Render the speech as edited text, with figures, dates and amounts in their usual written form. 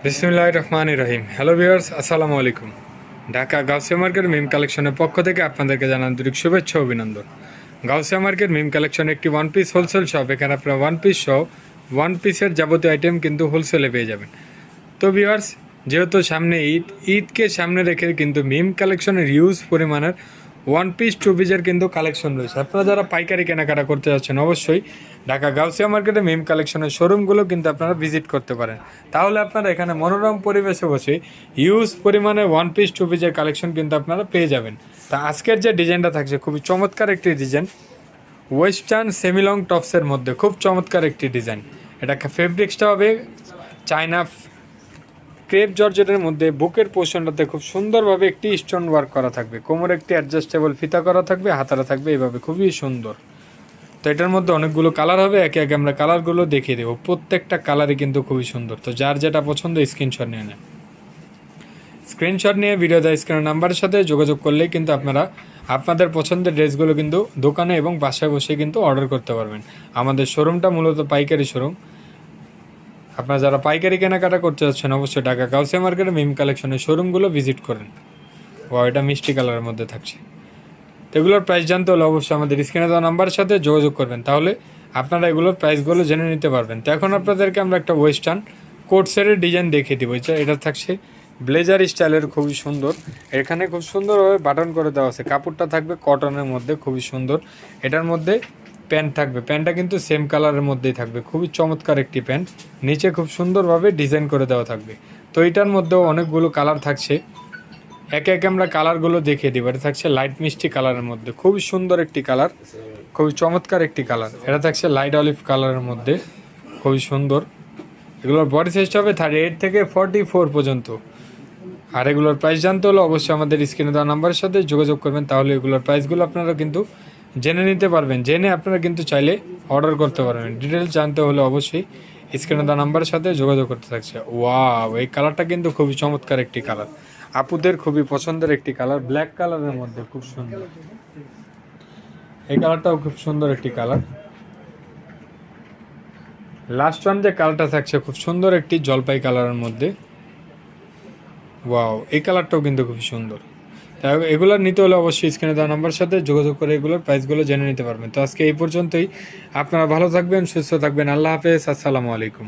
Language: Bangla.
বিসমিল্লাহির রহমানির রহিম। হ্যালো ভিউয়ার্স, আসসালামু আলাইকুম। ঢাকা গাউসিয়া মার্কেট মিম কালেকশনের পক্ষ থেকে আপনাদেরকে জানান আন্তরিক শুভেচ্ছা ও অভিনন্দন। গাউসিয়া মার্কেট মিম কালেকশন একটি ওয়ান পিস হোলসেল শপ। এখানে আপনারা ওয়ান পিস সহ ওয়ান পিসের যাবতীয় আইটেম কিন্তু হোলসেলে পেয়ে যাবেন। তো ভিউয়ার্স, যেহেতু সামনে ঈদকে সামনে রেখে কিন্তু মিম কালেকশনের হিউজ পরিমাণের ওয়ান পিস টু পিসের কিন্তু কালেকশন রয়েছে। আপনারা যারা পাইকারি কেনাকাটা করতে যাচ্ছেন অবশ্যই ঢাকা গাউসিয়া মার্কেটে মিম কালেকশনের শোরুমগুলো কিন্তু আপনারা ভিজিট করতে পারেন। তাহলে আপনারা এখানে মনোরম পরিবেশে বসে হিউজ পরিমাণে ওয়ান পিস টু পিসের কালেকশন কিন্তু আপনারা পেয়ে যাবেন। তা আজকের যে ডিজাইনটা থাকছে খুবই চমৎকার একটি ডিজাইন, ওয়েস্টার্ন সেমিলং টপসের মধ্যে খুব চমৎকার একটি ডিজাইন। এটা ফেব্রিক্সটা হবে চায়না ক্রেপ জর্জেটের মধ্যে। বুকের পোর্শনটাতে খুব সুন্দরভাবে একটি স্টোন ওয়ার্ক করা থাকবে, কোমর একটি অ্যাডজাস্টেবল ফিতা করা থাকবে, হাতারা থাকবে এইভাবে, খুবই সুন্দর। তো এটার মধ্যে অনেকগুলো কালার হবে, একে একে আমরা কালারগুলো দেখিয়ে দেবো। প্রত্যেকটা কালারই কিন্তু খুবই সুন্দর। তো যার যেটা পছন্দ স্ক্রিনশট নিয়ে নেন। স্ক্রিনশট নিয়ে ভিডিও দেওয়া স্ক্রিনের নাম্বারের সাথে যোগাযোগ করলেই কিন্তু আপনারা আপনাদের পছন্দের ড্রেসগুলো কিন্তু দোকানে এবং বাসায় বসে কিন্তু অর্ডার করতে পারবেন। আমাদের শোরুমটা মূলত পাইকারি শোরুম। আপনারা যারা পাইকারি কেনাকাটা করতে যাচ্ছেন অবশ্যই ঢাকা গাউসিয়া মার্কেটে মিম কালেকশনের শোরুমগুলো ভিজিট করেন। ও এটা মিষ্টি কালারের মধ্যে থাকছে। তো এগুলোর প্রাইস জানতে হলে অবশ্যই আমাদের স্ক্রিনে দেওয়া নাম্বারের সাথে যোগাযোগ করবেন, তাহলে আপনারা এগুলোর প্রাইসগুলো জেনে নিতে পারবেন। তো এখন আপনাদেরকে আমরা একটা ওয়েস্টার্ন কোট সেটের ডিজাইন দেখিয়ে দিব। এটা থাকছে ব্লেজার স্টাইলের, খুবই সুন্দর। এখানে খুব সুন্দরভাবে বাটন করে দেওয়া আছে, কাপড়টা থাকবে কটনের মধ্যে, খুবই সুন্দর। এটার মধ্যে প্যান্ট থাকবে, প্যান্টটা কিন্তু সেম কালারের মধ্যেই থাকবে, খুবই চমৎকার একটি প্যান্ট। নিচে খুব সুন্দরভাবে ডিজাইন করে দেওয়া থাকবে। তো এটার মধ্যেও অনেকগুলো কালার থাকছে, একে একে আমরা কালারগুলো দেখিয়ে দিব। এটা থাকছে লাইট মিষ্টি কালারের মধ্যে, খুবই সুন্দর একটি কালার, খুবই চমৎকার একটি কালার। এটা থাকছে লাইট অলিভ কালারের মধ্যে, খুবই সুন্দর। এগুলোর বডি সাইজটা হবে 38 থেকে 44 পর্যন্ত। আর এগুলোর প্রাইস জানতে হলে অবশ্যই আমাদের স্ক্রিনে দেওয়া নাম্বারের সাথে যোগাযোগ করবেন, তাহলে এগুলোর প্রাইসগুলো আপনারা কিন্তু জেনে নিতে পারবেন। জেনে আপনারা কিন্তু চাইলে অর্ডার করতে পারবেন। ডিটেলস জানতে হলে অবশ্যই স্ক্রিনে দেওয়া নাম্বারের সাথে যোগাযোগ করতে থাকছে। ওয়াও, এই কালারটা কিন্তু খুবই চমৎকার একটি কালার, আপুদের খুবই পছন্দের একটি কালার, ব্ল্যাক কালারের মধ্যে খুব সুন্দর। এই কালারটাও খুব সুন্দর একটি কালার। লাস্ট ওয়ান যে কালারটা থাকছে খুব সুন্দর একটি জলপাই কালারের মধ্যে। ওয়াও, এই কালারটাও কিন্তু খুব সুন্দর। তাই এগুলো নিতে হলে অবশ্যই স্ক্রিনে দেওয়া নাম্বারের সাথে যোগাযোগ করে এগুলোর প্রাইসগুলো জেনে নিতে পারবেন। তো আজকে এই পর্যন্তই। আপনারা ভালো থাকবেন, সুস্থ থাকবেন। আল্লাহ হাফেজ, আসসালামু আলাইকুম।